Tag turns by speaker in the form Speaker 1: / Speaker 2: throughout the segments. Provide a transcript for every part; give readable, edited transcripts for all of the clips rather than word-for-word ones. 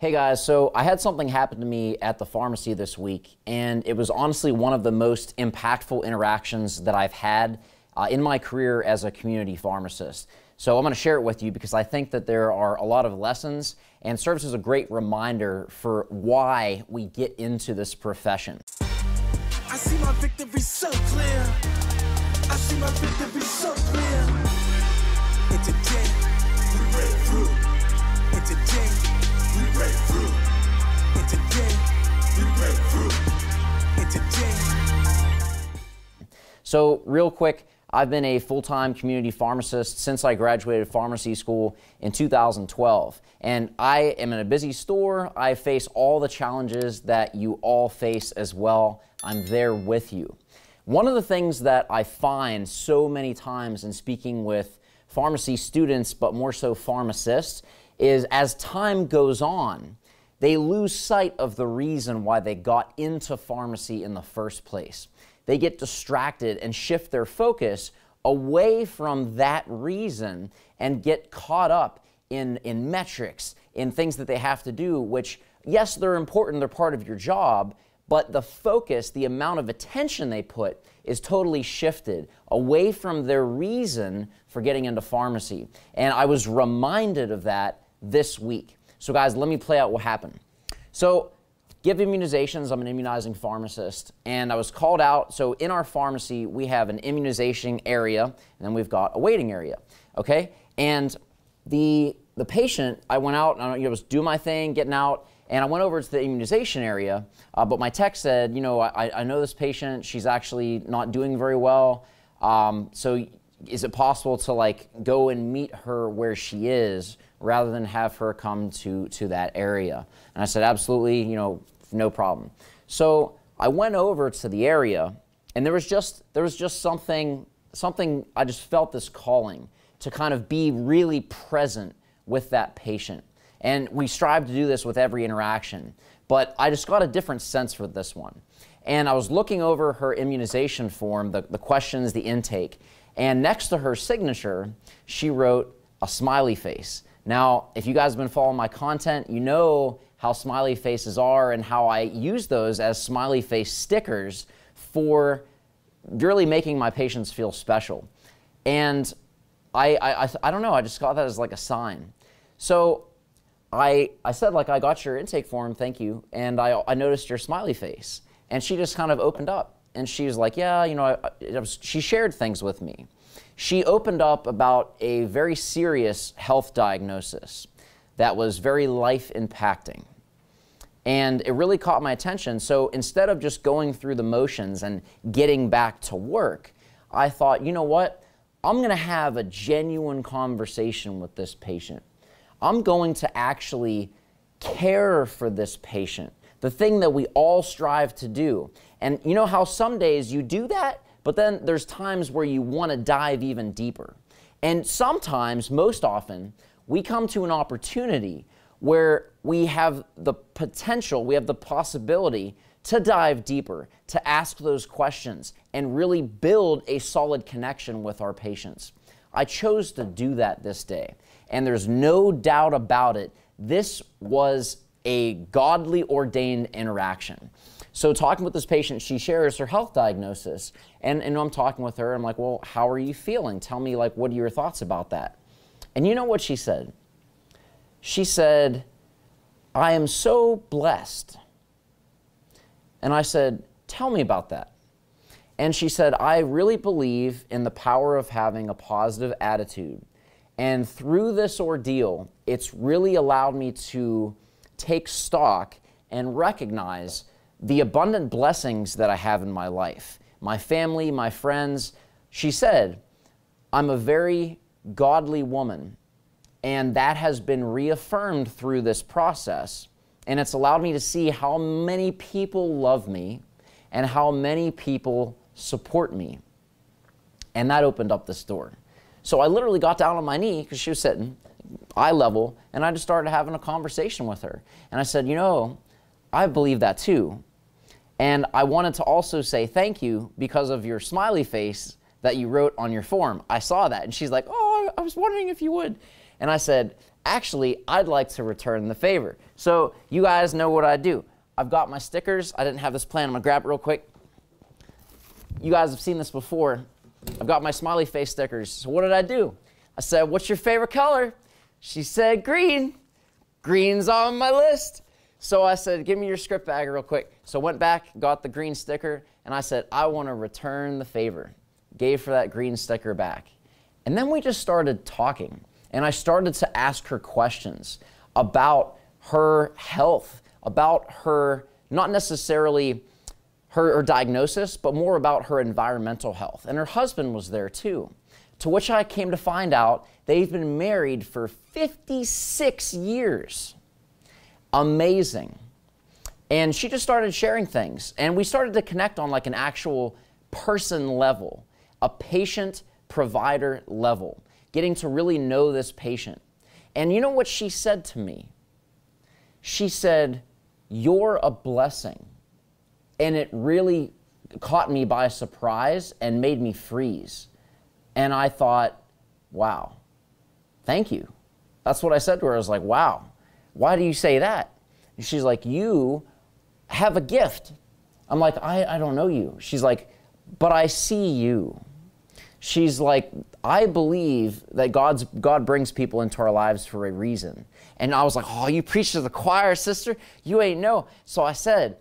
Speaker 1: Hey guys, so I had something happen to me at the pharmacy this week, and it was honestly one of the most impactful interactions that I've had in my career as a community pharmacist. So I'm going to share it with you because I think that there are a lot of lessons and serves as a great reminder for why we get into this profession.
Speaker 2: I see my victory so clear. I see my victory so clear. It's a day we break through. It's a day we break through. It's a day we break through. It's a day.
Speaker 1: So real quick, I've been a full-time community pharmacist since I graduated pharmacy school in 2012. And I am in a busy store. I face all the challenges that you all face as well. I'm there with you. One of the things that I find so many times in speaking with pharmacy students, but more so pharmacists, is as time goes on, they lose sight of the reason why they got into pharmacy in the first place. They get distracted and shift their focus away from that reason and get caught up in metrics, in things that they have to do, which, yes, they're important, they're part of your job, but the focus, the amount of attention they put is totally shifted away from their reason for getting into pharmacy. And I was reminded of that this week. So guys, let me play out what happened. So, give immunizations. I'm an immunizing pharmacist, and I was called out. So in our pharmacy, we have an immunization area, and then we've got a waiting area, okay? And the patient, I went out, and I was doing my thing, getting out, and I went over to the immunization area, but my tech said, you know, I know this patient, she's actually not doing very well, so is it possible to like go and meet her where she is rather than have her come to that area? And I said, absolutely, you know, no problem. So I went over to the area, and there was just something I just felt this calling to kind of be really present with that patient. And we strive to do this with every interaction, but I just got a different sense for this one. And I was looking over her immunization form, the questions, the intake, and next to her signature, she wrote a smiley face. Now, if you guys have been following my content, you know how smiley faces are and how I use those as smiley face stickers for really making my patients feel special. And I don't know, I just got that as like a sign. So I said, like, I got your intake form, thank you, and I noticed your smiley face. And she just kind of opened up. And she was like, yeah, you know, she shared things with me. She opened up about a very serious health diagnosis that was very life-impacting. And it really caught my attention. So instead of just going through the motions and getting back to work, I thought, you know what? I'm going to have a genuine conversation with this patient. I'm going to actually care for this patient, the thing that we all strive to do. And you know how some days you do that, but then there's times where you want to dive even deeper. And sometimes, most often, we come to an opportunity where we have the potential, we have the possibility to dive deeper, to ask those questions, and really build a solid connection with our patients. I chose to do that this day, and there's no doubt about it, this was a godly ordained interaction. So talking with this patient, she shares her health diagnosis, and I'm talking with her, I'm like, well, how are you feeling? Tell me, like, what are your thoughts about that? And you know what she said? She said, I am so blessed. And I said, tell me about that. And she said, I really believe in the power of having a positive attitude. And through this ordeal, it's really allowed me to take stock and recognize the abundant blessings that I have in my life. My family, my friends. She said, I'm a very godly woman, and that has been reaffirmed through this process. And it's allowed me to see how many people love me and how many people support me. And that opened up this door. So I literally got down on my knee because she was sitting eye level, and I just started having a conversation with her. And I said, you know, I believe that too. And I wanted to also say thank you because of your smiley face that you wrote on your form. I saw that. And she's like, oh, I was wondering if you would. And I said, actually, I'd like to return the favor. So you guys know what I do. I've got my stickers. I didn't have this plan. I'm going to grab it real quick. You guys have seen this before. I've got my smiley face stickers. So what did I do? I said, what's your favorite color? She said, green. Green's on my list. So I said, give me your script bag real quick. So I went back, got the green sticker, and I said, I want to return the favor. Gave her that green sticker back. And then we just started talking. And I started to ask her questions about her health, about her, not necessarily her diagnosis, but more about her environmental health. And her husband was there too. To which I came to find out they've been married for 56 years. Amazing. And she just started sharing things. And we started to connect on like an actual person level, a patient-provider level, getting to really know this patient. And you know what she said to me? She said, you're a blessing. And it really caught me by surprise and made me freeze. And I thought, wow, thank you. That's what I said to her. I was like, wow, why do you say that? And she's like, you have a gift. I'm like, I don't know you. She's like, but I see you. She's like, I believe that God brings people into our lives for a reason. And I was like, oh, you preach to the choir, sister? You ain't know. So I said,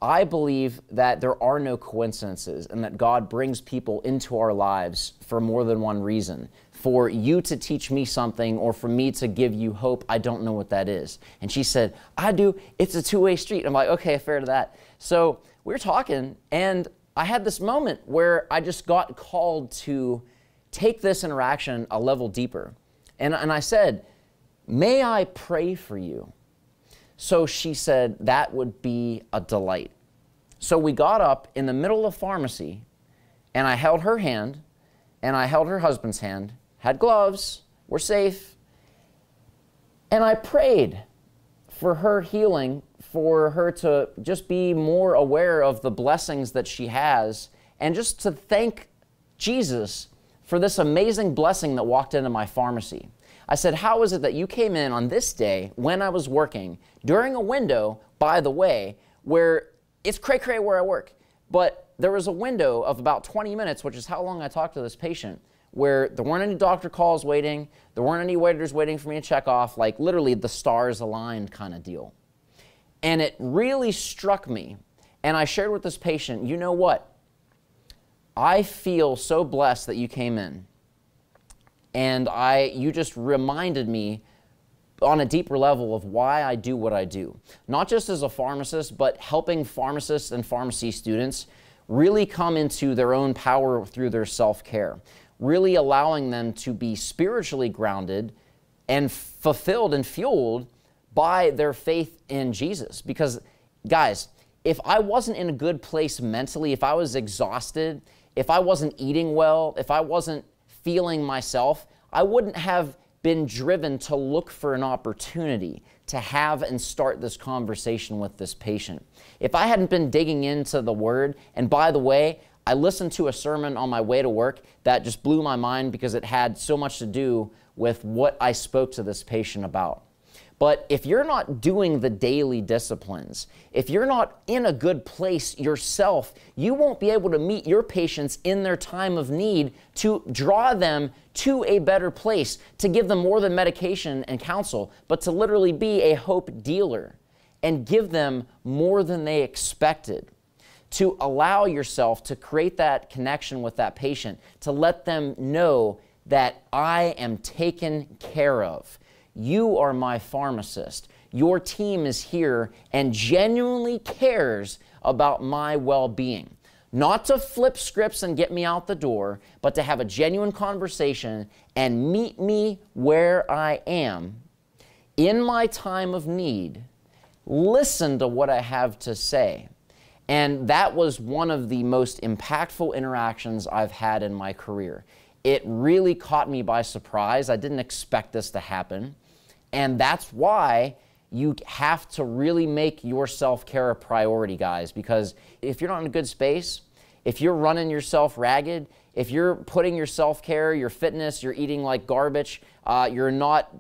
Speaker 1: I believe that there are no coincidences and that God brings people into our lives for more than one reason. For you to teach me something or for me to give you hope, I don't know what that is. And she said, I do. It's a two-way street. I'm like, okay, fair to that. So we were talking, and I had this moment where I just got called to take this interaction a level deeper. And I said, may I pray for you? So she said, that would be a delight. So we got up in the middle of pharmacy, and I held her hand, and I held her husband's hand, had gloves, we're safe, and I prayed for her healing, for her to just be more aware of the blessings that she has, and just to thank Jesus for this amazing blessing that walked into my pharmacy. I said, how is it that you came in on this day when I was working, during a window, by the way, where it's cray-cray where I work, but there was a window of about 20 minutes, which is how long I talked to this patient, where there weren't any doctor calls waiting, there weren't any waiters waiting for me to check off, like literally the stars aligned kind of deal. And it really struck me, and I shared with this patient, you know what? I feel so blessed that you came in. And you just reminded me on a deeper level of why I do what I do. Not just as a pharmacist, but helping pharmacists and pharmacy students really come into their own power through their self-care. Really allowing them to be spiritually grounded and fulfilled and fueled by their faith in Jesus. Because, guys, if I wasn't in a good place mentally, if I was exhausted, if I wasn't eating well, if I wasn't feeling myself, I wouldn't have been driven to look for an opportunity to have and start this conversation with this patient. If I hadn't been digging into the Word, and by the way, I listened to a sermon on my way to work that just blew my mind because it had so much to do with what I spoke to this patient about. But if you're not doing the daily disciplines, if you're not in a good place yourself, you won't be able to meet your patients in their time of need to draw them to a better place, to give them more than medication and counsel, but to literally be a hope dealer and give them more than they expected. To allow yourself to create that connection with that patient, to let them know that I am taken care of. You are my pharmacist. Your team is here and genuinely cares about my well-being. Not to flip scripts and get me out the door, but to have a genuine conversation and meet me where I am in my time of need. Listen to what I have to say. And that was one of the most impactful interactions I've had in my career. It really caught me by surprise. I didn't expect this to happen. And that's why you have to really make your self-care a priority, guys, because if you're not in a good space, if you're running yourself ragged, if you're putting your self-care, your fitness, you're eating like garbage, you're not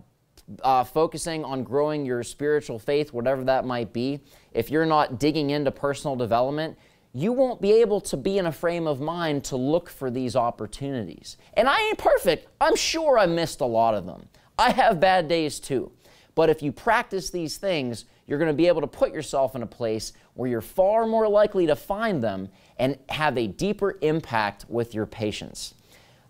Speaker 1: focusing on growing your spiritual faith, whatever that might be, if you're not digging into personal development, you won't be able to be in a frame of mind to look for these opportunities. And I ain't perfect. I'm sure I missed a lot of them. I have bad days too. But if you practice these things, you're going to be able to put yourself in a place where you're far more likely to find them and have a deeper impact with your patients.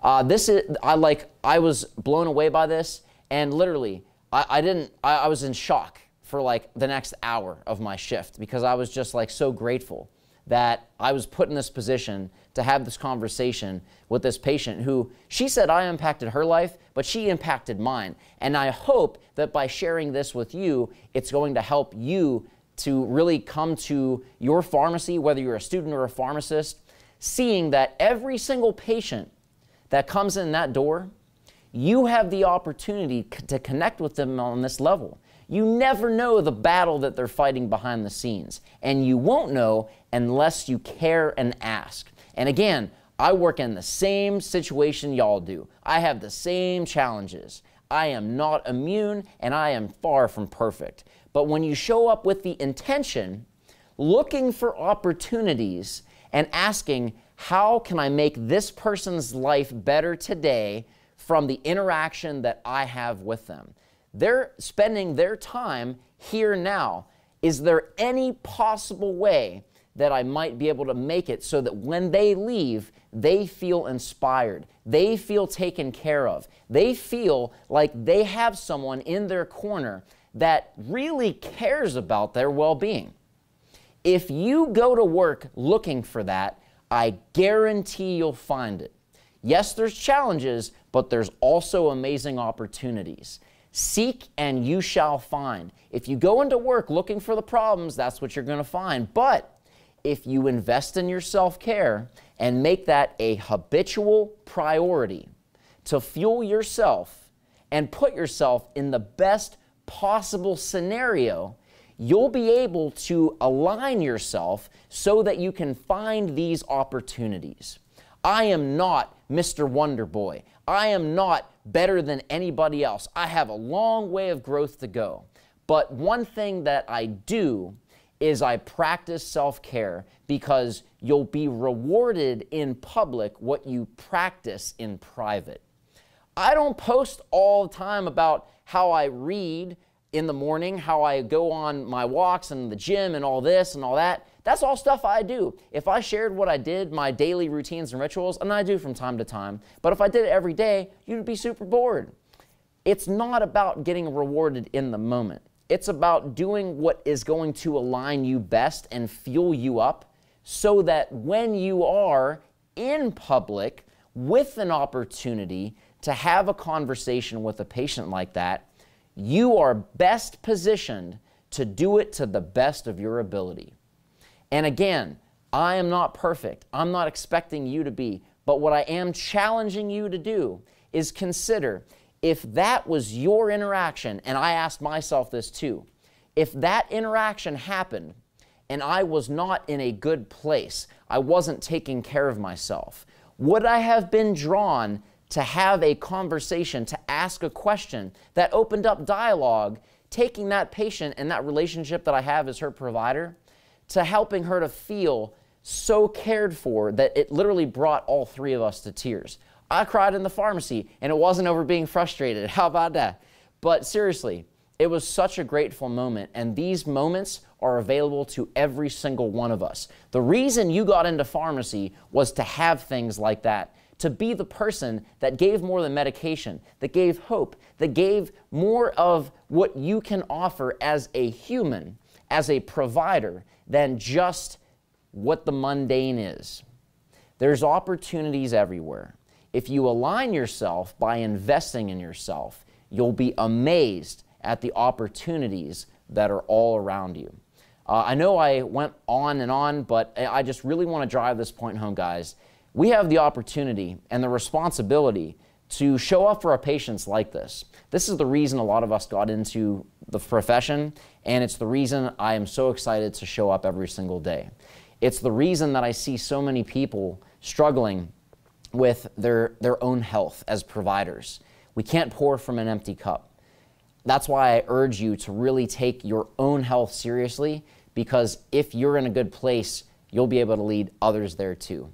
Speaker 1: I was blown away by this, and literally, I was in shock for like the next hour of my shift because I was just like so grateful that I was put in this position to have this conversation with this patient who, she said I impacted her life, but she impacted mine. And I hope that by sharing this with you, it's going to help you to really come to your pharmacy, whether you're a student or a pharmacist, seeing that every single patient that comes in that door, you have the opportunity to connect with them on this level. You never know the battle that they're fighting behind the scenes, and you won't know unless you care and ask. And again, I work in the same situation y'all do. I have the same challenges. I am not immune, and I am far from perfect. But when you show up with the intention, looking for opportunities and asking, how can I make this person's life better today from the interaction that I have with them? They're spending their time here now. Is there any possible way that I might be able to make it so that when they leave, they feel inspired, they feel taken care of, they feel like they have someone in their corner that really cares about their well-being? If you go to work looking for that, I guarantee you'll find it. Yes, there's challenges, but there's also amazing opportunities. Seek and you shall find. If you go into work looking for the problems, that's what you're going to find. But if you invest in your self-care and make that a habitual priority to fuel yourself and put yourself in the best possible scenario, you'll be able to align yourself so that you can find these opportunities. I am not Mr. Wonder Boy. I am not better than anybody else. I have a long way of growth to go. But one thing that I do is I practice self-care because you'll be rewarded in public what you practice in private. I don't post all the time about how I read in the morning, how I go on my walks and the gym and all this and all that. That's all stuff I do. If I shared what I did, my daily routines and rituals, and I do from time to time, but if I did it every day, you'd be super bored. It's not about getting rewarded in the moment. It's about doing what is going to align you best and fuel you up so that when you are in public with an opportunity to have a conversation with a patient like that, you are best positioned to do it to the best of your ability. And again, I am not perfect. I'm not expecting you to be. But what I am challenging you to do is consider, if that was your interaction, and I asked myself this too, if that interaction happened and I was not in a good place, I wasn't taking care of myself, would I have been drawn to have a conversation, to ask a question that opened up dialogue, taking that patient and that relationship that I have as her provider to helping her to feel so cared for that it literally brought all three of us to tears? I cried in the pharmacy, and it wasn't over being frustrated. How about that? But seriously, it was such a grateful moment, and these moments are available to every single one of us. The reason you got into pharmacy was to have things like that, to be the person that gave more than medication, that gave hope, that gave more of what you can offer as a human, as a provider, than just what the mundane is. There's opportunities everywhere. If you align yourself by investing in yourself, you'll be amazed at the opportunities that are all around you. I know I went on and on, but I just really want to drive this point home, guys. We have the opportunity and the responsibility to show up for our patients like this. This is the reason a lot of us got into the profession, and it's the reason I am so excited to show up every single day. It's the reason that I see so many people struggling with their own health as providers. We can't pour from an empty cup. that's why I urge you to really take your own health seriously, because if you're in a good place, you'll be able to lead others there too.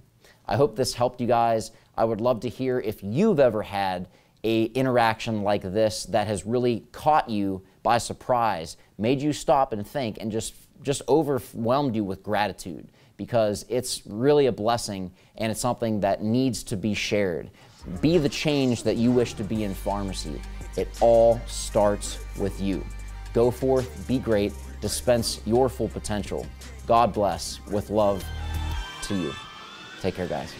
Speaker 1: I hope this helped you guys. I would love to hear if you've ever had an interaction like this that has really caught you by surprise, made you stop and think, and just overwhelmed you with gratitude, because it's really a blessing and it's something that needs to be shared. Be the change that you wish to be in pharmacy. It all starts with you. Go forth, be great, dispense your full potential. God bless, with love to you. Take care, guys.